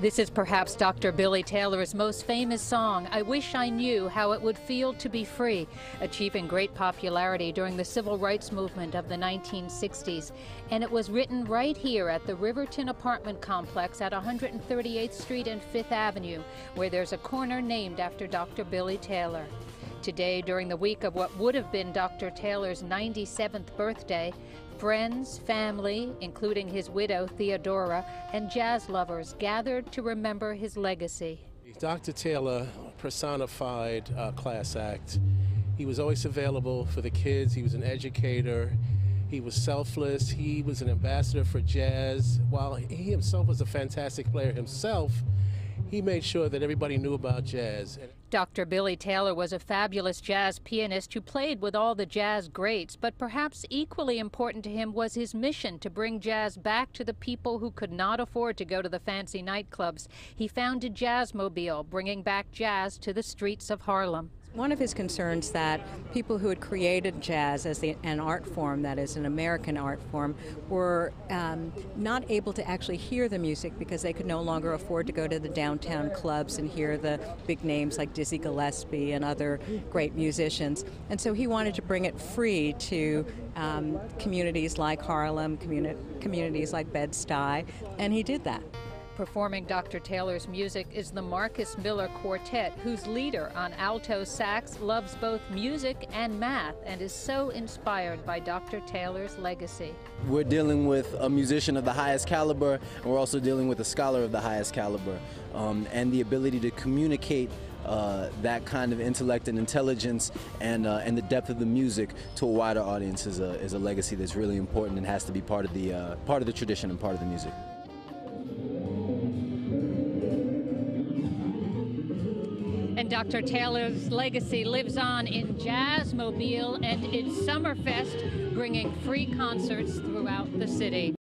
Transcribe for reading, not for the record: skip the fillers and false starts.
This is perhaps Dr. Billy Taylor's most famous song, "I Wish I Knew How It Would Feel to Be Free," achieving great popularity during the civil rights movement of the 1960s. And it was written right here at the Riverton apartment complex at 138th Street and 5th Avenue, where there's a corner named after Dr. Billy Taylor. Today, during the week of what would have been Dr. Taylor's 97th birthday, friends, family, including his widow, Theodora, and jazz lovers gathered to remember his legacy. Dr. Taylor personified a class act. He was always available for the kids. He was an educator. He was selfless. He was an ambassador for jazz. While he himself was a fantastic player himself, he made sure that everybody knew about jazz. Dr. Billy Taylor was a fabulous jazz pianist who played with all the jazz greats, but perhaps equally important to him was his mission to bring jazz back to the people who could not afford to go to the fancy nightclubs. He founded Jazzmobile, bringing back jazz to the streets of Harlem. One of his concerns that people who had created jazz as an art form, that is an American art form, were not able to actually hear the music because they could no longer afford to go to the downtown clubs and hear the big names like Dizzy Gillespie and other great musicians. And so he wanted to bring it free to communities like Harlem, communities like Bed-Stuy, and he did that. Performing Dr. Taylor's music is the Marcus Miller Quartet, whose leader on alto sax loves both music and math and is so inspired by Dr. Taylor's legacy. We're dealing with a musician of the highest caliber, and we're also dealing with a scholar of the highest caliber. And the ability to communicate that kind of intellect and intelligence and the depth of the music to a wider audience is a legacy that's really important and has to be part of the tradition and part of the music. And Dr. Taylor's legacy lives on in Jazzmobile and its Summerfest, bringing free concerts throughout the city.